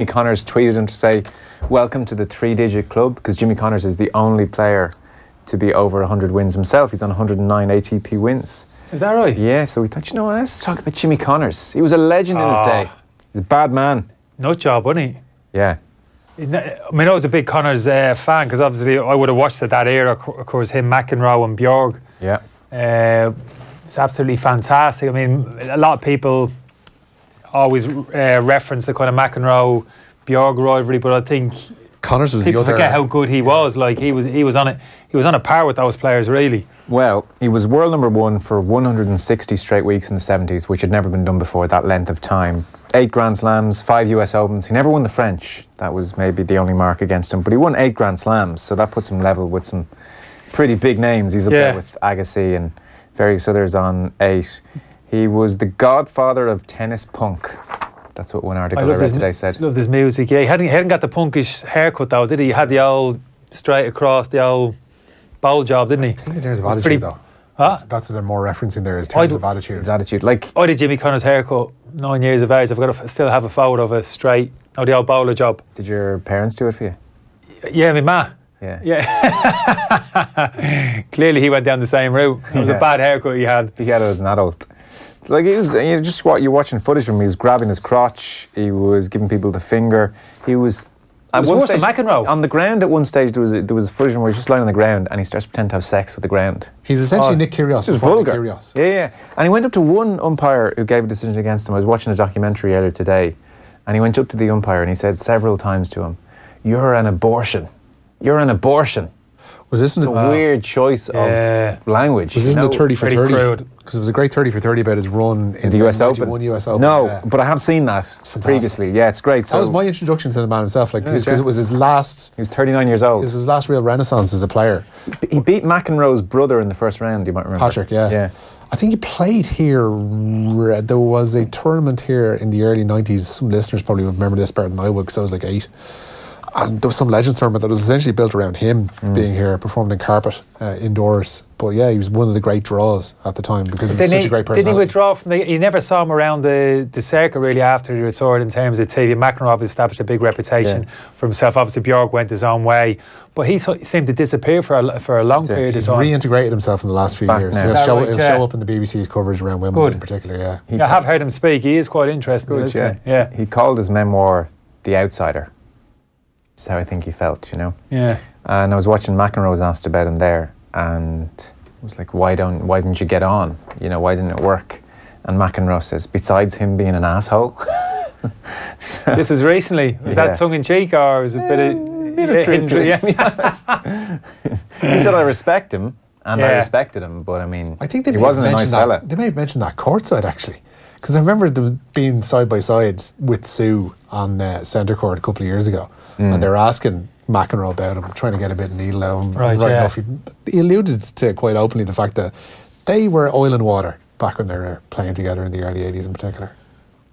Connors tweeted him to say, "Welcome to the three-digit club," because Jimmy Connors is the only player to be over 100 wins himself. He's on 109 ATP wins. Is that right? Yeah, so we thought, you know what, let's talk about Jimmy Connors. He was a legend in his day. He's a bad man. Nut job, wasn't he? Yeah. I mean, I was a big Connors fan because obviously I would have watched it that era. Of course, him, McEnroe and Bjorg. Yeah. It's absolutely fantastic. I mean, a lot of people always reference the kind of McEnroe Bjorg rivalry, but I think Connors was people the other. forget how good he was. Like he was on it. He was on a par with those players, really. Well, he was world number one for 160 straight weeks in the 70s, which had never been done before that length of time. 8 Grand Slams, 5 US Opens. He never won the French. That was maybe the only mark against him. But he won 8 Grand Slams, so that puts him level with some pretty big names. He's up there with Agassi and various others on 8. He was the godfather of tennis punk. That's what one article I read today said. Love his music. Yeah, he hadn't got the punkish haircut though, did he? He had the old straight across, the old bowl job, didn't he? I think there's of attitude though. Huh? That's what they're more referencing there is terms of attitude. His attitude. Like, I did Jimmy Connors' haircut 9 years of age. I've got to still have a photo of a straight, the old bowler job. Did your parents do it for you? Yeah, my ma. Yeah. Clearly he went down the same route. It was a bad haircut he had. He had it as an adult. Like, he was, you're watching footage from him. He was grabbing his crotch. He was giving people the finger. He was. It was worse than McEnroe. On the ground at one stage, there was footage where he was just lying on the ground and he starts pretending to have sex with the ground. He's essentially Nick Kyrgios. He was vulgar. Yeah. And he went up to one umpire who gave a decision against him. I was watching a documentary earlier today, and he went up to the umpire and he said several times to him, "You're an abortion. You're an abortion." Was this a weird choice of language? Was this in the 30 for 30? Crude. Because it was a great 30 for 30 about his run in the US Open. US Open. No, but I have seen that previously. Yeah, it's great. That was my introduction to the man himself, because it was his last. He was 39 years old. It was his last real renaissance as a player. He beat McEnroe's brother in the first round. You might remember. Patrick, yeah. I think he played here. There was a tournament here in the early 90s. Some listeners probably would remember this better than I would, because I was like 8. And there was some Legends tournament that was essentially built around him being here, performing in carpet indoors. But yeah, he was one of the great draws at the time because he was such a great personality. Didn't he withdraw from you never saw him around the circuit really after he retired in terms of TV. McEnroe established a big reputation for himself. Obviously, Bjorg went his own way. But he seemed to disappear for a long period of time. He's reintegrated himself in the last few years. He'll show up in the BBC's coverage around Wimbledon in particular, I have heard him speak. He is quite interesting, isn't he? Yeah. He called his memoir The Outsider. That's how I think he felt, you know. Yeah. And I was watching McEnroe was asked about him there, and it was like, why didn't you get on? You know, why didn't it work? And McEnroe says, besides him being an asshole. This was recently. Was that tongue in cheek, or was it a bit of truth to it, to be honest? He said, I respect him, and I respected him, but I mean, I think he wasn't a nice fella. They may have mentioned that courtside actually, because I remember them being side by sides with Sue on centre court a couple of years ago. And they were asking McEnroe about him, trying to get a bit of needle out of him. Right enough, he alluded to quite openly the fact that they were oil and water back when they were playing together in the early 80s in particular.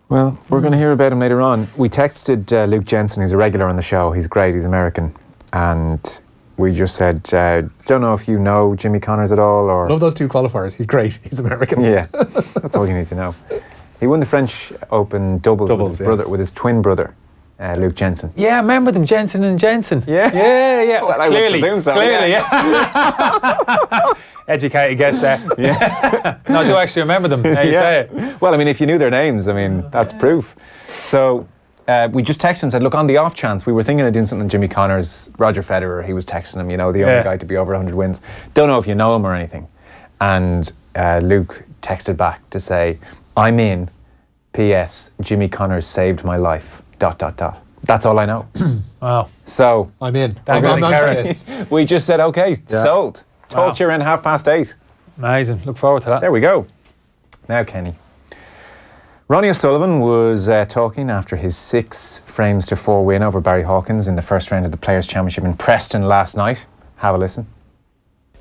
Well, we're going to hear about him later on. We texted Luke Jensen, who's a regular on the show. He's great, he's American. And we just said, don't know if you know Jimmy Connors at all. Or Love those two qualifiers. He's great, he's American. Yeah, that's all you need to know. He won the French Open doubles with his twin brother. Luke Jensen. Yeah, I remember them, Jensen and Jensen. Yeah. Well, clearly, I would presume so. Yeah. Educated guess there. Yeah. No, I do actually remember them. Now you say it. Well, I mean, if you knew their names, I mean, that's proof. So we just texted him and said, look, on the off chance, we were thinking of doing something with Jimmy Connors, Roger Federer, he was texting him, you know, the only guy to be over 100 wins. Don't know if you know him or anything. And Luke texted back to say, I'm in. P.S. Jimmy Connors saved my life. ... That's all I know. Wow. So I'm in. We just said, okay, sold. Talk to you around 8:30. Amazing. Look forward to that. There we go. Now, Kenny. Ronnie O'Sullivan was talking after his 6-4 win over Barry Hawkins in the first round of the Players' Championship in Preston last night. Have a listen.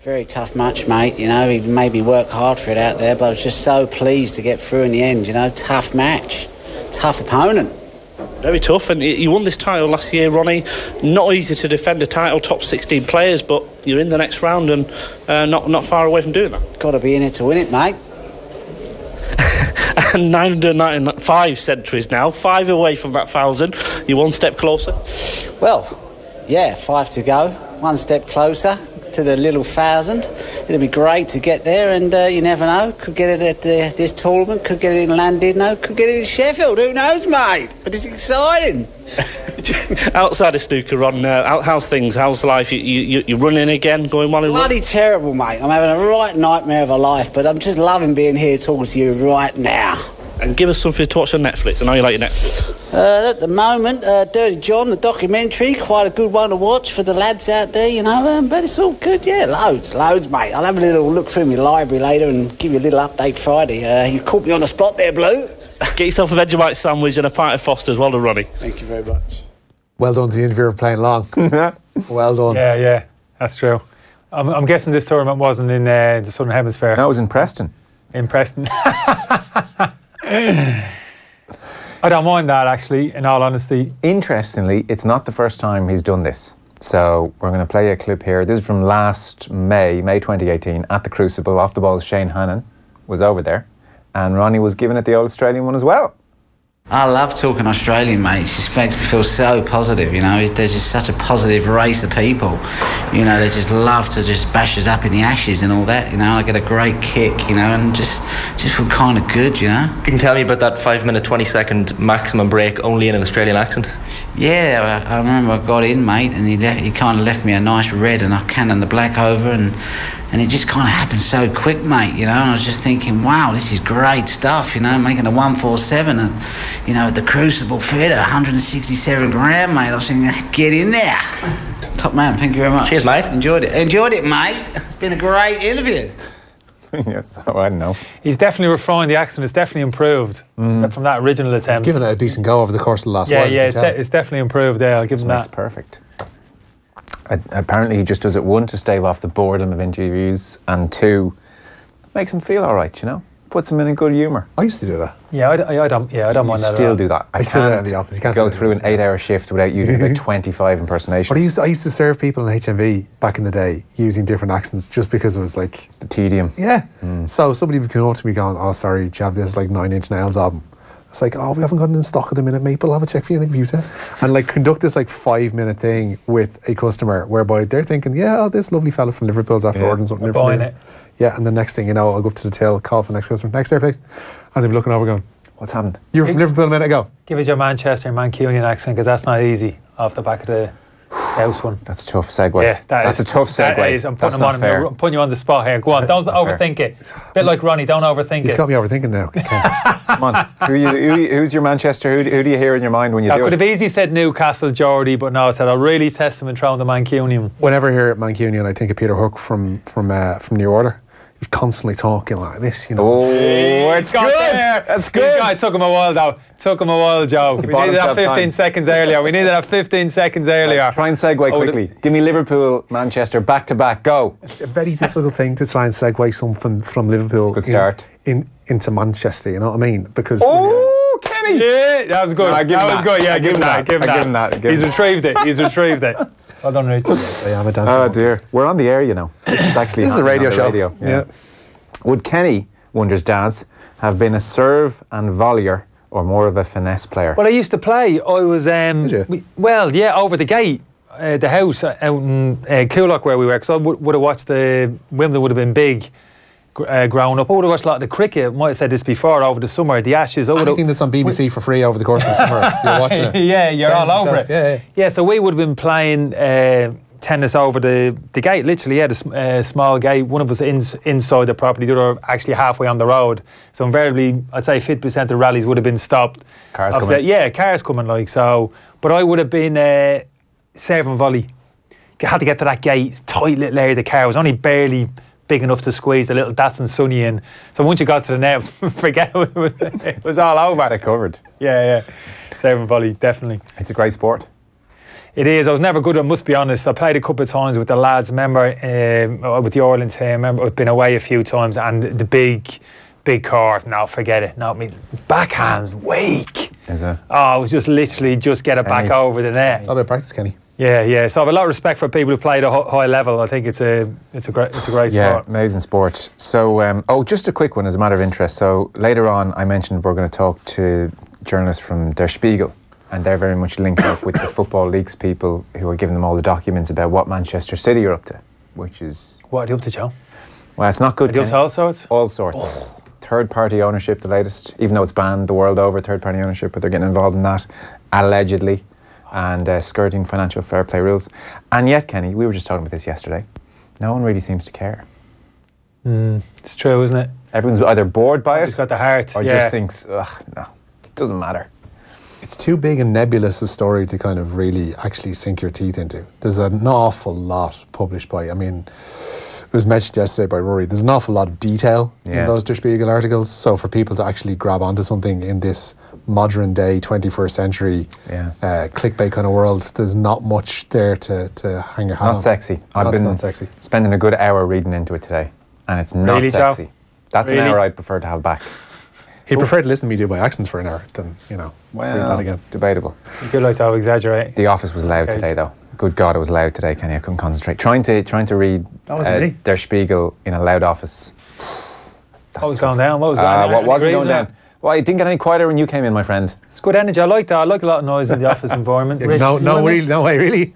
Very tough match, mate. You know, he made me work hard for it out there, but I was just so pleased to get through in the end. You know, tough match, tough opponent. Very tough, and you won this title last year, Ronnie. Not easy to defend a title, top 16 players, but you're in the next round and not far away from doing that. Got to be in it to win it, mate. and 995 centuries now, 5 away from that 1,000. You're one step closer. Well, yeah, 5 to go, one step closer to the little 1,000. It'll be great to get there, and you never know, could get it at this tournament, could get it in Llandudno, could get it in Sheffield, who knows, mate? But it's exciting. Outside of snooker, Ron, how's things? How's life? You're running again, going well? Bloody terrible, mate. I'm having a right nightmare of a life, but I'm just loving being here talking to you right now. And give us something to watch on Netflix. I know you like your Netflix. At the moment, Dirty John, the documentary, quite a good one to watch for the lads out there, you know, but it's all good, yeah, loads, mate. I'll have a little look through my library later and give you a little update Friday. You caught me on the spot there, Blue. Get yourself a Vegemite sandwich and a pint of Foster's. Well done, Ronnie. Thank you very much. Well done to the interviewer for playing long. Well done. Yeah, that's true. I'm guessing this tournament wasn't in the Southern Hemisphere. No, it was in Preston. In Preston. I don't mind that, actually, in all honesty. Interestingly, it's not the first time he's done this. So we're going to play a clip here. This is from last May 2018, at the Crucible. Off the balls, Shane Hannon was over there. And Ronnie was giving it the old Australian one as well. I love talking Australian, mate. It just makes me feel so positive, you know. There's just such a positive race of people. You know, they just love to just bash us up in the ashes and all that, you know. I get a great kick, you know, and just feel kind of good, you know. Can you tell me about that 5-minute, 20-second maximum break only in an Australian accent? Yeah, I remember I got in, mate, and he kind of left me a nice red, and I cannoned the black over, and it just kind of happened so quick, mate, you know, and I was just thinking, wow, this is great stuff, you know, making a 147 and, you know, at the Crucible Theatre, 167 grand, mate. I was thinking, get in there. Top man, thank you very much. Cheers, mate. Enjoyed it, mate. It's been a great interview. Yes, I don't know. He's definitely refined the accent. It's definitely improved from that original attempt. He's given it a decent go over the course of the last while. Yeah, it's definitely improved there. I'll give him that. That's perfect. Apparently he just does it, 1, to stave off the boredom of interviews, and 2, makes him feel all right, you know? Puts him in a good humour. I used to do that. Yeah, I don't mind that. Still do that. I still do that in the office. You can't go through an 8-hour shift without using about 25 impersonations. But I used to serve people in HMV back in the day using different accents just because it was like... The tedium. Yeah. So somebody would come up to me going, oh, sorry, do you have this like 9 Inch Nails album? It's like, oh, we haven't got it in stock at the minute, mate, but I'll have a check for you in the computer. And like conduct this like 5-minute thing with a customer whereby they're thinking, yeah, oh, this lovely fella from Liverpool's after ordering something buying it. Yeah, and the next thing you know, I'll go up to the till, call for the next customer, next there, please. And they'll be looking over going, what's happened? You were from Liverpool a minute ago. Give us your Manchester and Mancunian accent, because that's not easy off the back of the house one. That's a tough segue. Yeah, that's a tough segue. That is. I'm putting you on the spot here. Go on, don't overthink it. A bit like Ronnie, don't overthink it. You've got me overthinking now. Come on. Who's your Manchester? Who do you hear in your mind when you do it? I could have easily said Newcastle, Geordie, but no, I said I'll really test him and throw him the Mancunian. Whenever I hear Mancunian, I think of Peter Hook from New Order. He's constantly talking like this, you know. Oh, it's good. That's good. It took him a while, though. Joe. We needed that 15 seconds earlier. Try and segue quickly. Give me Liverpool, Manchester, back to back. Go. It's a very difficult thing to try and segue something from Liverpool Good start. into Manchester, you know what I mean? Because Kenny! Yeah, that was good. No, that was good. Yeah, give him that. He's retrieved it. Well done, Rich. I am a dancer. Oh dear. We're on the air, you know. This is a radio show. Yeah. Would Kenny, wonders Daz, have been a serve and volleyer or more of a finesse player? Well, I used to play. I was over the gate, the house out in Coolock where we were, because I would have watched the Wimbledon would have been big growing up. I would have watched a lot of the cricket. I might have said this before, over the summer, the Ashes. Anything that's on BBC for free over the course of the summer, you're watching it. Yeah, you're all over it. Yeah, so we would have been playing tennis over the gate, literally, the small gate. One of us inside the property, the other actually halfway on the road. So invariably, I'd say 50% of rallies would have been stopped. Cars coming. Yeah, cars coming, like, so. But I would have been serving volley. Had to get to that gate, tight little area. The car was only barely big enough to squeeze the little Datsun Sunny in. So once you got to the net, forget it was all over. They're covered. Yeah. Serving volley, definitely. It's a great sport. It is. I was never good, I must be honest. I played a couple of times with the lads. Remember, with the Ireland team. Remember, I've been away a few times, and the big court. No, forget it. No, backhand's weak. Is it? Oh, it was just literally get it back over the net. It's all about practice, Kenny. Yeah. So I have a lot of respect for people who play at a high level. I think it's a great sport. Yeah, amazing sport. So, just a quick one as a matter of interest. So later on, I mentioned we're going to talk to journalists from Der Spiegel, and they're very much linked up with the Football Leaks people who are giving them all the documents about what Manchester City are up to, which is... What are they up to, Joe? Well, it's not good. Are they up to all sorts? All sorts. Oh. Third-party ownership, the latest, even though it's banned the world over, third-party ownership, but they're getting involved in that, allegedly, and skirting financial fair play rules. And yet, Kenny, we were just talking about this yesterday, no one really seems to care. It's true, isn't it? Everyone's either bored by it, It's got the heart, or just thinks, ugh, no, it doesn't matter. It's too big and nebulous a story to kind of really actually sink your teeth into. There's an awful lot published by, I mean, it was mentioned yesterday by Rory, there's an awful lot of detail in those Der Spiegel articles. So for people to actually grab onto something in this modern day, 21st century clickbait kind of world, there's not much there to hang your hat on. Not sexy. I've been spending a good hour reading into it today, and it's not really, sexy. Joe? That's an hour I'd prefer to have back. He'd prefer to listen to me do my accents for an hour than, read that again. Debatable. You could like to over-exaggerate. The office was loud today, though. Good God, it was loud today, Kenny. I couldn't concentrate. Trying to read Der Spiegel in a loud office. What was going down? What was going on? What wasn't going down? Well, it didn't get any quieter when you came in, my friend. It's good energy. I like that. I like a lot of noise in the office environment. Rich, no way, really.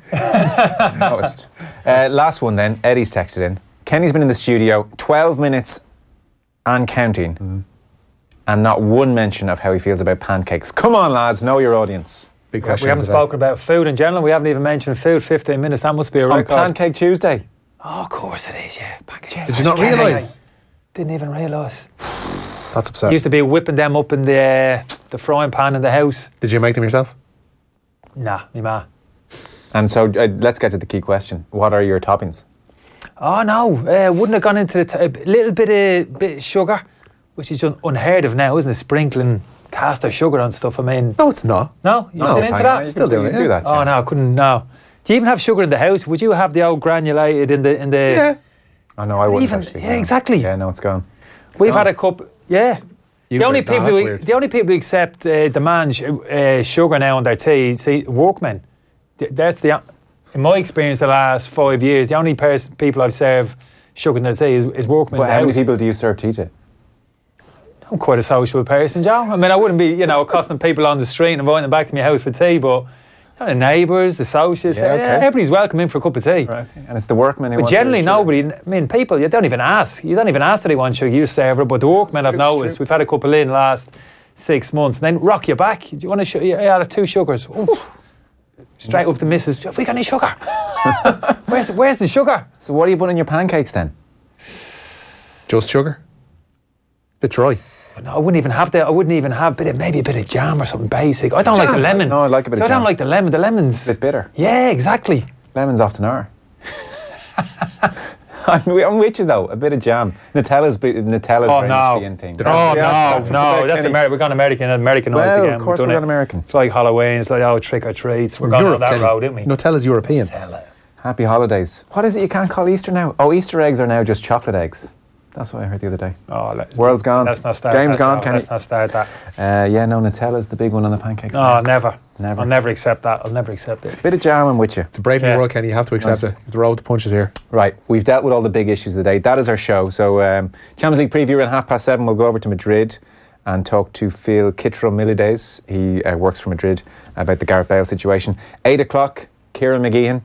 Noticed. Last one then. Eddie's texted in. Kenny's been in the studio 12 minutes and counting, and not one mention of how he feels about pancakes. Come on, lads, know your audience. Big question. We haven't spoken about food in general. We haven't even mentioned food. 15 minutes. That must be a record. On Pancake Tuesday. Oh, of course it is. Yeah, Pancake. Did you not realise? Didn't even realise. That's upsetting. Used to be whipping them up in the frying pan in the house. Did you make them yourself? Nah, me ma. And so let's get to the key question. What are your toppings? Oh no, wouldn't have gone into a little bit of sugar, which is unheard of now, isn't it? Sprinkling caster sugar on stuff. I mean, no, it's not. No, you're still into that? Still doing it. Do that. Oh no, I couldn't. No. Do you even have sugar in the house? Would you have the old granulated in the? Yeah. Oh no, I wouldn't actually. Yeah, exactly. Yeah, no, it's gone. We've had a cup. Yeah. The only people who accept demand sugar now on their tea, see, workmen. That's in my experience, the last 5 years, the only people I've served sugar in their tea is workmen. But how many people do you serve tea to? I'm quite a sociable person, Joe. I mean, I wouldn't be, accosting people on the street and inviting them back to my house for tea, but the neighbours, the socials, everybody's welcome in for a cup of tea. Right. And it's the workmen who But generally nobody, I mean, people, you don't even ask. You don't even ask that they want sugar, you serve it, but the workmen I've noticed, we've had a couple in the last 6 months, and then rock you back. Do you want to sugar? Yeah, 2 sugars. Oof. Straight up to Mrs. Have we got any sugar? Where's the sugar? So what do you put in your pancakes then? Just sugar? Bit dry. No, I wouldn't even have maybe a bit of jam or something basic. I don't like the lemon. No, I like a bit of jam. I don't like the lemon. The lemon's a bit bitter. Yeah, exactly. Lemons often are. I'm with you though. A bit of jam. Nutella's very much the in thing. That's American. We're going Americanized well, again. Of course we're going American. It's like Halloween. It's like trick or treats. We're going on that road, didn't we? Nutella's European. Nutella. Happy holidays. What is it you can't call Easter now? Oh, Easter eggs are now just chocolate eggs. That's what I heard the other day. Oh, world's gone. Let's not start Game's that, gone, Kenny. Let's not start that. Nutella's the big one on the pancakes. No, never. I'll never accept that. I'll never accept it. Bit of jam, I'm with you. It's a brave new world, Kenny. You have to accept it. You have to roll with the punches here. Right, we've dealt with all the big issues of the day. That is our show. So, Champions League preview at 7:30. We'll go over to Madrid and talk to Phil Kitro-Milides. He works for Madrid about the Gareth Bale situation. 8 o'clock, Kieran McGeehan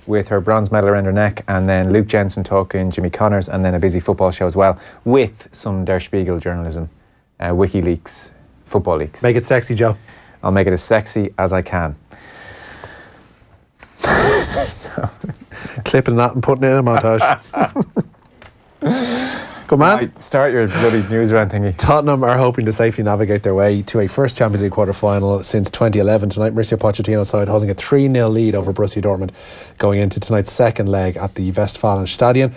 with her bronze medal around her neck, and then Luke Jensen talking Jimmy Connors, and then a busy football show as well with some Der Spiegel journalism, WikiLeaks, football leaks. Make it sexy, Joe. I'll make it as sexy as I can. Clipping that and putting it in a montage. Good man. Right, start your bloody Newsround thingy. Tottenham are hoping to safely navigate their way to a first Champions League quarter-final since 2011. Tonight, Mauricio Pochettino's side holding a 3-0 lead over Borussia Dortmund going into tonight's second leg at the Westfalenstadion.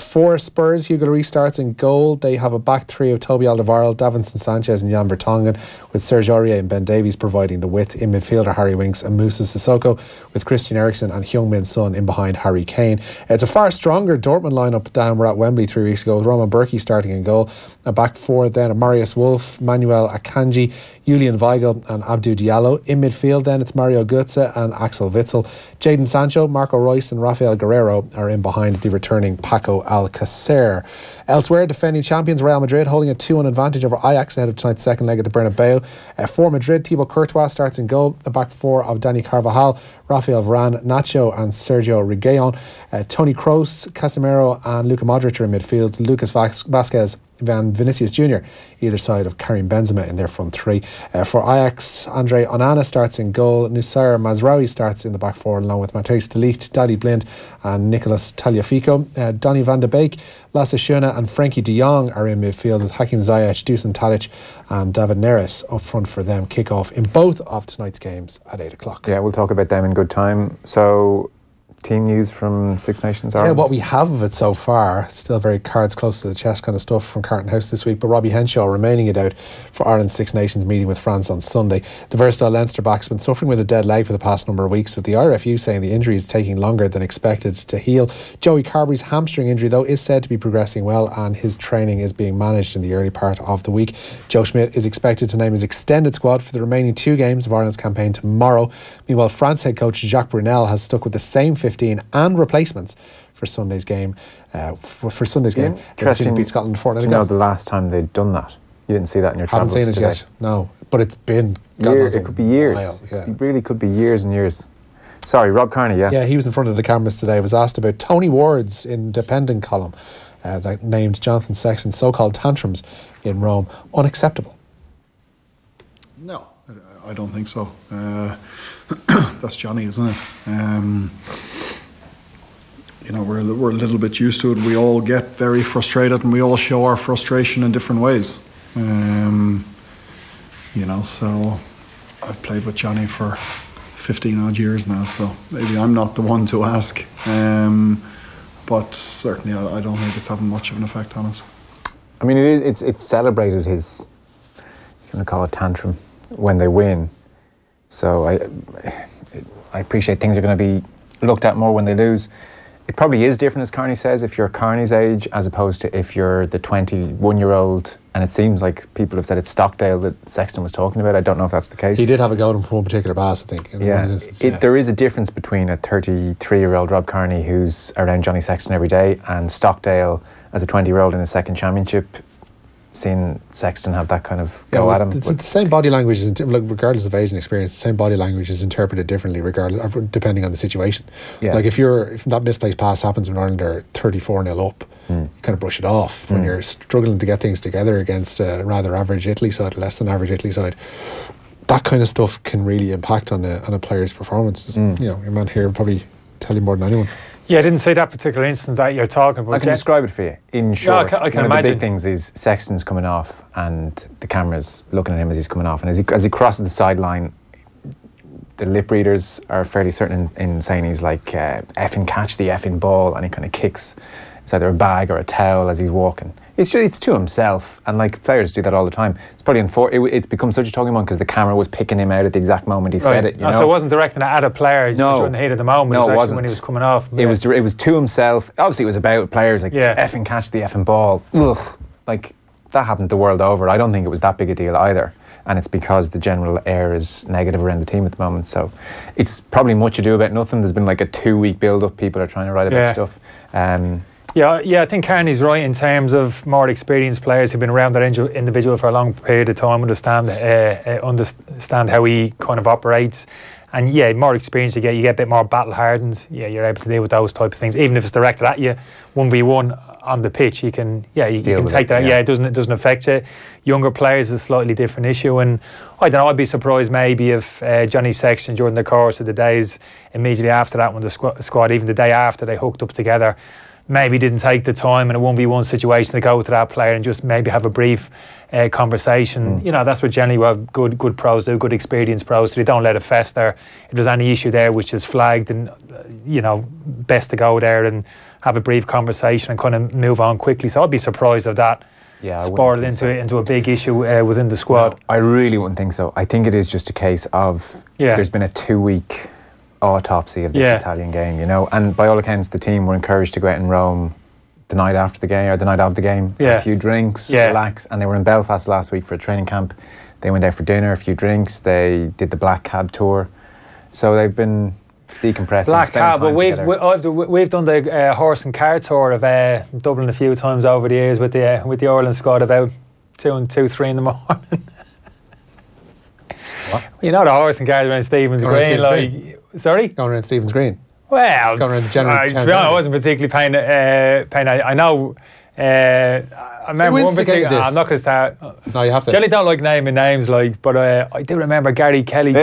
For Spurs, Hugo Lloris starts in goal. They have a back three of Toby Alderweireld, Davinson Sanchez and Jan Vertonghen, with Serge Aurier and Ben Davies providing the width in midfielder Harry Winks and Moussa Sissoko, with Christian Eriksen and Heung-min Son in behind Harry Kane. It's a far stronger Dortmund lineup than were at Wembley 3 weeks ago, with Roman Berkey starting in goal. A back four then, Marius Wolf, Manuel Akanji, Julian Weigl and Abdou Diallo. In midfield then, it's Mario Götze and Axel Witsel. Jadon Sancho, Marco Reus and Rafael Guerrero are in behind the returning Paco Alcacer. Elsewhere, defending champions Real Madrid holding a 2-1 advantage over Ajax ahead of tonight's second leg at the Bernabeu. For Madrid, Thibaut Courtois starts in goal. A back four of Dani Carvajal, Rafael Varane, Nacho and Sergio Reguilon. Toni Kroos, Casemiro and Luka Modric are in midfield. Lucas Vazquez and Vinícius Júnior either side of Karim Benzema in their front three. For Ajax, Andre Onana starts in goal. Noussair Mazraoui starts in the back four along with Matthijs de Ligt, Dadi Blind and Nicolas Tagliafico. Donny van de Beek, Lasse Schöne and Frenkie de Jong are in midfield with Hakim Ziyech, Dusan Tadic and David Neres up front for them. Kick-off in both of tonight's games at 8 o'clock. Yeah, we'll talk about them in good time. So, team news from Six Nations Ireland? Yeah, what we have of it so far, still very cards close to the chest kind of stuff from Carton House this week, but Robbie Henshaw remaining it out for Ireland's Six Nations meeting with France on Sunday. The versatile Leinster back's been suffering with a dead leg for the past number of weeks, with the RFU saying the injury is taking longer than expected to heal. Joey Carberry's hamstring injury, though, is said to be progressing well and his training is being managed in the early part of the week. Joe Schmidt is expected to name his extended squad for the remaining 2 games of Ireland's campaign tomorrow. Meanwhile, France head coach Jacques Brunel has stuck with the same 15 and replacements for Sunday's game. Interesting. Beat Scotland 4-0 Do you know the last time they'd done that? You didn't see that in your Haven't travels seen it today. yet. No, but it's been It could be years. Yeah. It really could be years and years. Sorry, Rob Kearney. Yeah. He was in front of the cameras today. Was asked about Tony Ward's independent column that named Jonathan Sexton's so-called tantrums in Rome unacceptable. No, I don't think so. That's Johnny, isn't it? We're a little bit used to it. We all get very frustrated and we all show our frustration in different ways. So I've played with Johnny for 15 odd years now, so maybe I'm not the one to ask. But certainly I don't think it's having much of an effect on us. I mean, it's celebrated his, if you want to call it tantrum, when they win. So I appreciate things are going to be looked at more when they lose. It probably is different, as Kearney says, if you're Kearney's age as opposed to if you're the 21-year-old. And it seems like people have said it's Stockdale that Sexton was talking about. I don't know if that's the case. He did have a go at him for one particular pass, I think. There is a difference between a 33-year-old Rob Kearney who's around Johnny Sexton every day and Stockdale as a 20-year-old in his second championship, seeing Sexton have that kind of go at him. The same body language, regardless of age and experience, the same body language is interpreted differently depending on the situation. Yeah. Like if that misplaced pass happens when Ireland are 34-0 up, you kind of brush it off. When you're struggling to get things together against a rather average Italy side, less than average Italy side, that kind of stuff can really impact on a player's performance. Your man here will probably tell you more than anyone. Yeah, I didn't see that particular instance that you're talking about. I can describe it for you in short. I can One imagine. of the big things is Sexton's coming off and the camera's looking at him as he's coming off, and as he crosses the sideline, the lip readers are fairly certain in saying he's like effing catch the effing ball, and he kind of kicks it's either a bag or a towel as he's walking. It's to himself, and like players do that all the time. It's probably it's become such a talking point because the camera was picking him out at the exact moment he said it. So it wasn't directing it at a player during the heat of the moment. No, it was it wasn't. when he was coming off. It was to himself. Obviously, it was about players like effing catch the effing ball. Ugh, like that happens the world over. I don't think it was that big a deal either. And it's because the general air is negative around the team at the moment. So it's probably much ado about nothing. There's been like a 2-week build-up. People are trying to write about stuff. I think Kearney's right in terms of more experienced players who've been around that individual for a long period of time, understand how he kind of operates. And more experience you get a bit more battle hardened. You're able to deal with those type of things. Even if it's directed at you 1v1 on the pitch, you can take that. It doesn't affect you. Younger players is a slightly different issue, and I don't know, I'd be surprised maybe if Johnny Sexton during the course of the days immediately after that, when the squad even the day after they hooked up together, maybe didn't take the time in a 1v1 situation to go to that player and just maybe have a brief conversation. That's what generally good pros do, good experienced pros. So they don't let it fester. If there's any issue there which is flagged, and best to go there and have a brief conversation and kind of move on quickly. So I'd be surprised if that spiraled into a big issue within the squad. No, I really wouldn't think so. I think it is just a case of there's been a 2-week autopsy of this Italian game, and by all accounts the team were encouraged to go out in Rome the night after the game or the night of the game. A few drinks, relax. And they were in Belfast last week for a training camp. They went out for dinner, a few drinks. They did the Black Cab tour. So they've been decompressing. Black Cab, but we've done the horse and car tour of Dublin a few times over the years with the Ireland squad about 3 in the morning. What? You know the horse and car around Stephen's Green, sorry? Going around Stephen's Green. Well, going around the general to be honest, I wasn't particularly paying. I know. I remember one particular. I'm not going to start. No, you have to. Jelly don't like naming names, but I do remember Gary Kelly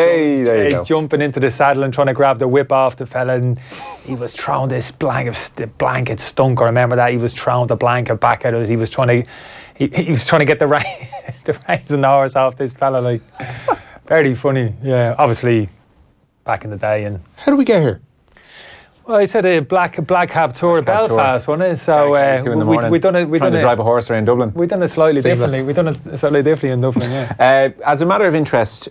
jumping into the saddle and trying to grab the whip off the fella, and he was throwing this blanket stunk. I remember that he was throwing the blanket back at us. He was trying to get the reins and the horse off this fella. Very funny. Yeah, obviously back in the day. And how do we get here? Well, he said a black cab tour of Belfast, wasn't it? So we done it. Trying to drive a horse around Dublin. We done it slightly differently. We done it slightly differently in Dublin. Yeah. As a matter of interest,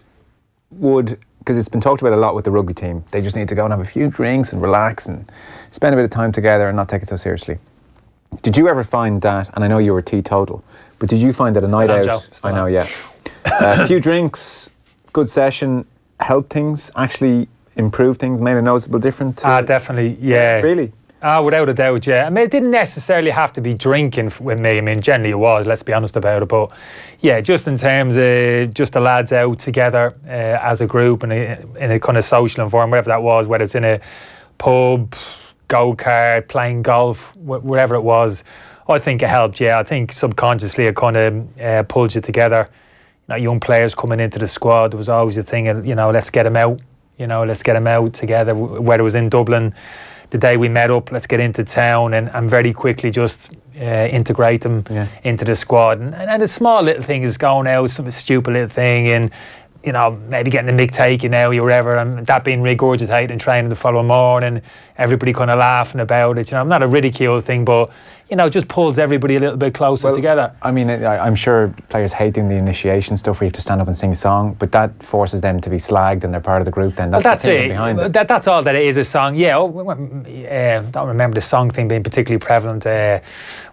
because it's been talked about a lot with the rugby team, they just need to go and have a few drinks and relax and spend a bit of time together and not take it so seriously. Did you ever find that? And I know you were teetotal, but did you find that a night out? I know, yeah. A few drinks, good session, helped things actually. Improve things, made a noticeable difference? Definitely, yeah. Really? Without a doubt, yeah. I mean, it didn't necessarily have to be drinking with me. I mean, generally it was, let's be honest about it. But yeah, just in terms of just the lads out together as a group and in a kind of social environment, wherever that was, whether it's in a pub, go-kart, playing golf, wherever it was, I think it helped, yeah. I think subconsciously it kind of pulled you together. Young players coming into the squad, there was always a thing of, let's get them out. Let's get them out together, whether it was in Dublin, the day we met up, let's get into town and very quickly just integrate them into the squad. And the small little thing is going out, some stupid little thing, and, maybe getting the mick taken out or whatever, and that being regurgitated and training the following morning, everybody kind of laughing about it. Not a ridicule thing, but just pulls everybody a little bit closer together. I mean, I'm sure players hate doing the initiation stuff where you have to stand up and sing a song, but that forces them to be slagged and they're part of the group then. That's it. Behind it. That's all that it is, a song. Yeah, don't remember the song thing being particularly prevalent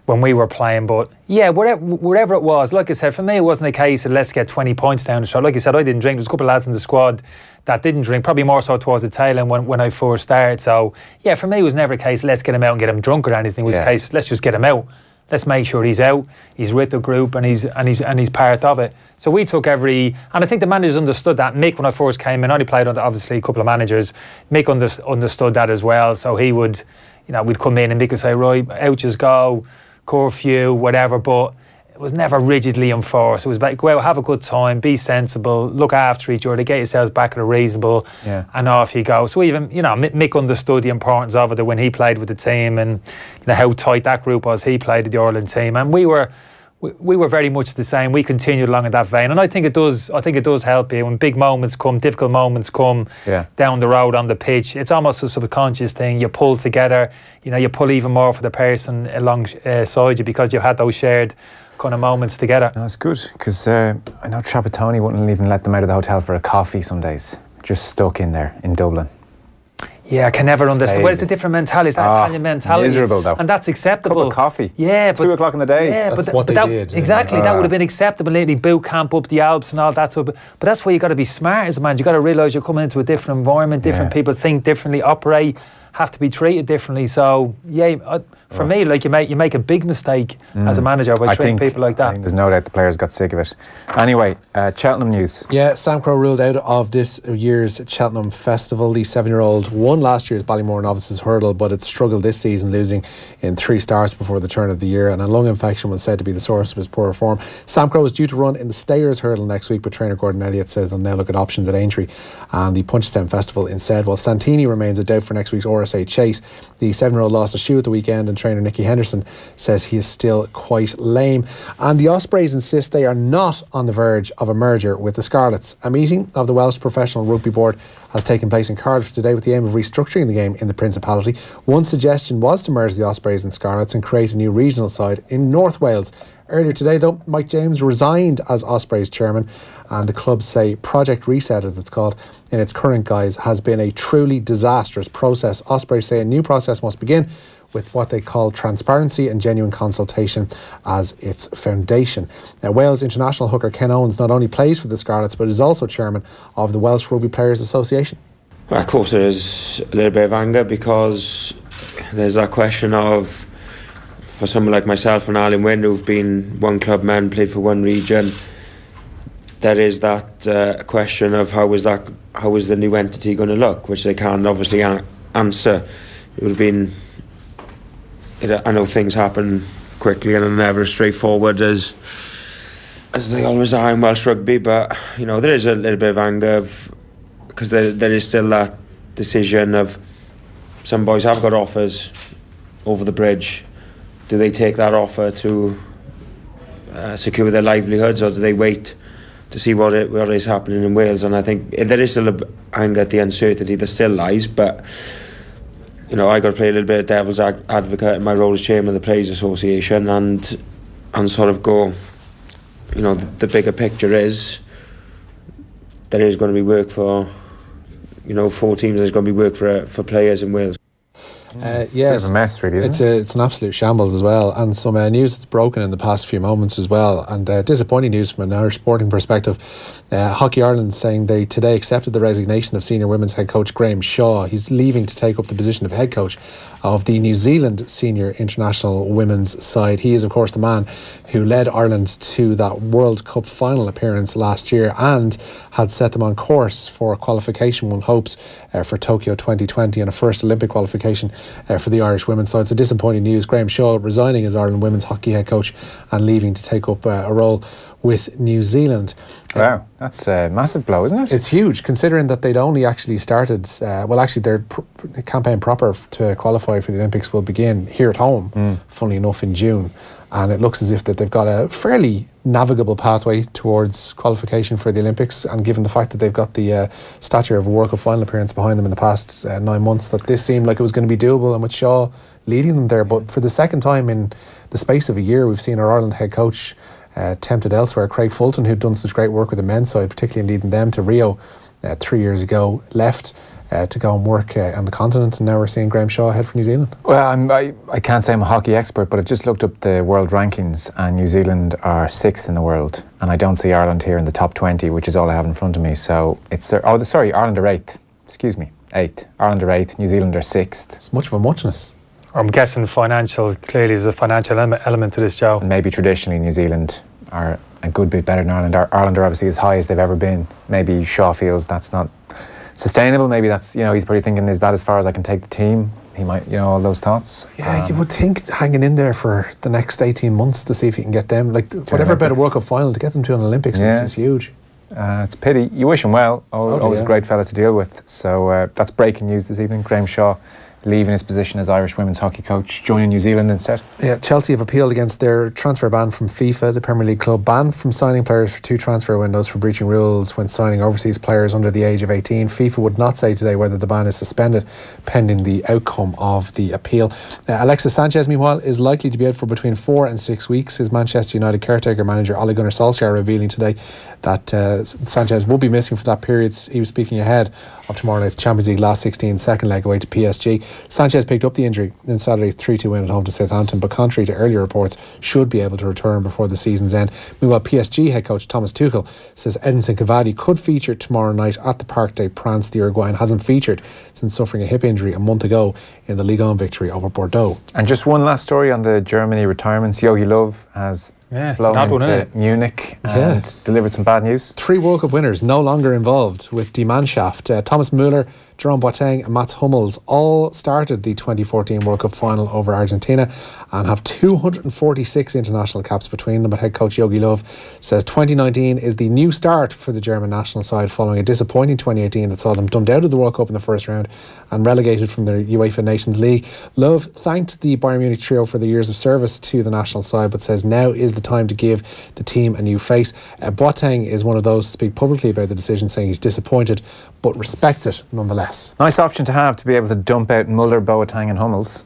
when we were playing, but yeah, wherever it was, like I said, for me it wasn't a case of let's get 20 points down the shot. Like I said, I didn't drink. There was a couple of lads in the squad that didn't drink, probably more so towards the tail end when I first started. So yeah, for me it was never a case let's get him out and get him drunk or anything. It was a case let's just get him out. Let's make sure he's out, he's with the group, and he's part of it. So we took and I think the managers understood that. Mick, when I first came in, I only played under obviously a couple of managers. Mick understood that as well. So he would, we'd come in and Mick would say, right, out just go, curfew, whatever, but it was never rigidly enforced. It was like, go out, have a good time, be sensible, look after each other, get yourselves back at a reasonable, and off you go. So even, Mick understood the importance of it when he played with the team, and how tight that group was. He played with the Ireland team, and we were very much the same. We continued along in that vein, and I think it does help you when big moments come, difficult moments come down the road on the pitch. It's almost a subconscious thing. You pull together. You pull even more for the person alongside you because you had those shared kind of moments together. That's good, because I know Trapattoni wouldn't even let them out of the hotel for a coffee some days, just stuck in there in Dublin. Yeah, I can never understand. Well, it's a different mentality. It's that Italian mentality. Miserable though. And that's acceptable. Cup of coffee. Yeah, but 2 o'clock in the day. Yeah, that's what they did. Exactly, that would have been acceptable lately. Boot camp up the Alps and all that stuff. But that's why you got to be smart as a man. You got to realise you're coming into a different environment. Different people think differently, operate, have to be treated differently. So yeah, for me, like you make a big mistake as a manager by treating people like that. I think there's no doubt the players got sick of it. Anyway, Cheltenham news. Yeah, Sam Crowe ruled out of this year's Cheltenham Festival. The 7-year-old won last year's Ballymore Novices Hurdle, but it struggled this season, losing in 3 starts before the turn of the year, and a lung infection was said to be the source of his poor form. Sam Crowe is due to run in the Stayers Hurdle next week, but trainer Gordon Elliott says they'll now look at options at Aintree and the Punchestown Festival instead. While Santini remains a doubt for next week's RSA Chase, the 7-year-old lost a shoe at the weekend, and trainer Nicky Henderson says he is still quite lame. And the Ospreys insist they are not on the verge of a merger with the Scarlets. A meeting of the Welsh Professional Rugby Board has taken place in Cardiff today with the aim of restructuring the game in the Principality. One suggestion was to merge the Ospreys and Scarlets and create a new regional side in North Wales. Earlier today, though, Mike James resigned as Ospreys chairman, and the club say Project Reset, as it's called, in its current guise, has been a truly disastrous process. Ospreys say a new process must begin with what they call transparency and genuine consultation as its foundation. Now, Wales international hooker Ken Owens not only plays for the Scarlets, but is also chairman of the Welsh Rugby Players Association. Well, of course, there's a little bit of anger because there's that question of, for someone like myself and Alan Wynne, who've been one club men, played for one region, there is that question of how is the new entity going to look, which they can't obviously answer. It would have been, I know things happen quickly and are never as straightforward as they always are in Welsh rugby, but you know, there is a little bit of anger because there is still that decision of some boys have got offers over the bridge. Do they take that offer to secure their livelihoods, or do they wait to see what is happening in Wales? And I think there is still anger at the uncertainty that still lies, but you know, I got to play a little bit of devil's advocate in my role as chairman of the Players Association and sort of go, you know, the bigger picture is there is going to be work for, you know, 4 teams. There's going to be work for players in Wales. Yes, it's a bit of a mess, really. It's an absolute shambles as well, and some news that's broken in the past few moments as well, and disappointing news from an Irish sporting perspective. Hockey Ireland saying they today accepted the resignation of senior women's head coach Graham Shaw. He's leaving to take up the position of head coach of the New Zealand senior international women's side. He is, of course, the man who led Ireland to that World Cup final appearance last year and had set them on course for qualification, one hopes, for Tokyo 2020 and a first Olympic qualification for the Irish women's side. So disappointing news. Graham Shaw resigning as Ireland women's hockey head coach and leaving to take up a role with New Zealand. Wow, that's a massive blow, isn't it? It's huge, considering that they'd only actually started, their campaign proper to qualify for the Olympics will begin here at home, funnily enough, in June. And it looks as if that they've got a fairly navigable pathway towards qualification for the Olympics, and given the fact that they've got the stature of a World Cup final appearance behind them in the past 9 months, that this seemed like it was going to be doable, and with Shaw leading them there. But for the second time in the space of a year, we've seen our Ireland head coach tempted elsewhere. Craig Fulton, who'd done such great work with the men's side, particularly in leading them to Rio 3 years ago, left to go and work on the continent, and now we're seeing Graham Shaw head for New Zealand. Well, I can't say I'm a hockey expert, but I've just looked up the world rankings, and New Zealand are 6th in the world, and I don't see Ireland here in the top 20, which is all I have in front of me. So it's Ireland are 8th. Excuse me, 8th. Ireland are 8th. New Zealand are 6th. It's much of a muchness. I'm guessing clearly there's a financial element to this, Joe. And maybe traditionally New Zealand are a good bit better than Ireland. Ireland are obviously as high as they've ever been. Maybe Shaw feels that's not sustainable. Maybe that's, you know, he's probably thinking, is that as far as I can take the team? He might, you know, all those thoughts. Yeah, you would think hanging in there for the next 18 months to see if you can get them, like whatever about a World Cup final, to get them to an Olympics is huge. It's a pity. You wish him well. Always a great fella to deal with. So that's breaking news this evening. Graham Shaw leaving his position as Irish women's hockey coach, joining New Zealand instead. Yeah, Chelsea have appealed against their transfer ban from FIFA. The Premier League club banned from signing players for 2 transfer windows for breaching rules when signing overseas players under the age of 18. FIFA would not say today whether the ban is suspended pending the outcome of the appeal. Alexis Sánchez, meanwhile, is likely to be out for between 4 and 6 weeks. His Manchester United caretaker manager Ole Gunnar Solskjaer revealing today that Sánchez will be missing for that period. He was speaking ahead of tomorrow night's Champions League last 16 second leg away to PSG. Sánchez picked up the injury in Saturday's 3-2 win at home to Southampton, but contrary to earlier reports, should be able to return before the season's end. Meanwhile, PSG head coach Thomas Tuchel says Edinson Cavani could feature tomorrow night at the Parc des Princes. The Uruguayan hasn't featured since suffering a hip injury a month ago in the Ligue 1 victory over Bordeaux. And just one last story on the Germany retirements. Jogi Löw has flown into Munich and delivered some bad news. 3 World Cup winners no longer involved with Die Mannschaft. Thomas Müller, Jerome Boateng and Mats Hummels all started the 2014 World Cup final over Argentina and have 246 international caps between them. But head coach Jogi Löw says 2019 is the new start for the German national side following a disappointing 2018 that saw them dumped out of the World Cup in the first round and relegated from the UEFA Nations League. Löw thanked the Bayern Munich trio for their years of service to the national side, but says now is the time to give the team a new face. Boateng is one of those to speak publicly about the decision, saying he's disappointed but respects it nonetheless. Nice option to have, to be able to dump out Müller, Boateng and Hummels.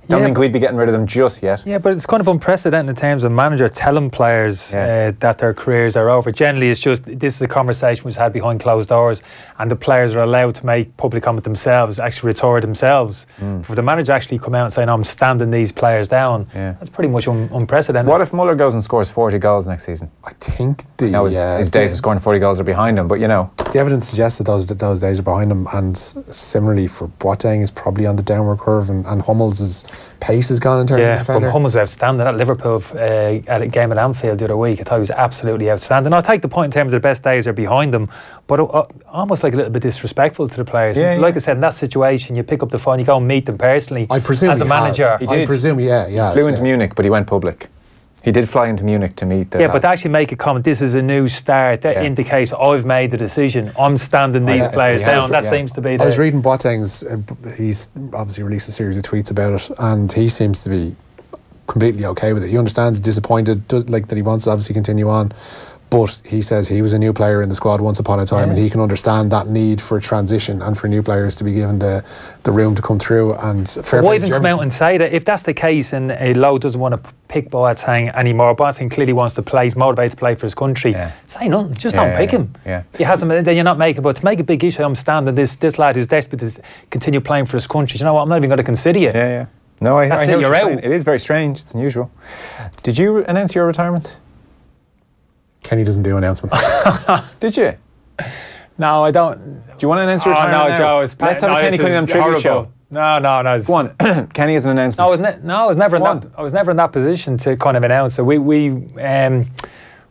Don't think we'd be getting rid of them just yet. Yeah, but it's kind of unprecedented in terms of manager telling players that their careers are over. Generally, it's just, this is a conversation was had behind closed doors, and the players are allowed to make public comment themselves, actually retire themselves. For the manager actually come out and say, no, I'm standing these players down, that's pretty much unprecedented. What if Muller goes and scores 40 goals next season? I think his days of scoring 40 goals are behind him, but you know. The evidence suggests that those days are behind him, and similarly for Boateng is probably on the downward curve, and Hummels' pace has gone in terms of defender. But Hummels was outstanding at Liverpool at a game at Anfield the other week. I thought he was absolutely outstanding. I'll take the point in terms of the best days are behind him, but almost like a little bit disrespectful to the players. Like I said, in that situation, you pick up the phone, you go and meet them personally. I presume as a manager. He did. I presume, he flew into Munich, but he went public. He did fly into Munich to meet the lads. But to actually make a comment, this is a new start, that indicates I've made the decision, I'm standing these players down. That seems to be I was reading Boateng's, he's obviously released a series of tweets about it, and he seems to be completely okay with it. He understands, disappointed, that he wants to obviously continue on, but he says he was a new player in the squad once upon a time, and he can understand that need for transition and for new players to be given the room to come through. And why even come out and say that? If that's the case, and Lowe doesn't want to pick Boateng anymore, Boateng clearly wants to play, he's motivated to play for his country, say nothing, just don't pick him. He hasn't, then you're not making, but to make a big issue, I'm standing this lad who's desperate to continue playing for his country, you know what, I'm not even going to consider you. No, I hear you're what out. saying. It is very strange, it's unusual. Did you announce your retirement? Kenny doesn't do announcements. Did you? No, I don't. Do you want to announce your retirement now? Joe, let's have a Kenny Cunningham tribute show. No. Go on. Kenny has an announcement. I was never in that position to kind of announce. So we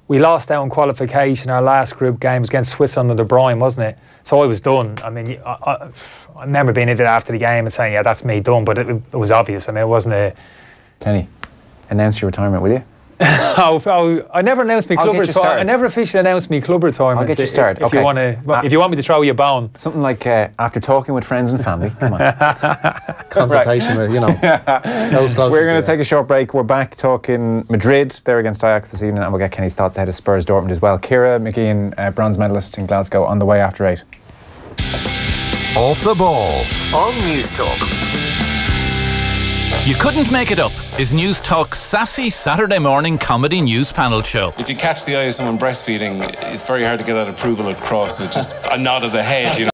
lost out in qualification. Our last group game was against Switzerland under Brian, wasn't it? So I was done. I mean, I remember being in it after the game and saying, yeah, that's me done. But it was obvious. I mean, it wasn't a... Kenny, announce your retirement, will you? I never announced my club retirement. I never officially announced my club retirement. I'll get you started. If you want to, if you want me to throw you a bone, something like after talking with friends and family. Come on, consultation with We're going to take a short break. We're back talking Madrid. They're against Ajax this evening, and we'll get Kenny's thoughts ahead of Spurs Dortmund as well. Ciara McGeehan, bronze medalist in Glasgow, on the way after 8. Off the Ball on News Talk. You Couldn't Make It Up is News Talk's sassy Saturday morning comedy news panel show. If you catch the eye of someone breastfeeding, it's very hard to get that approval across with just a nod of the head, you know.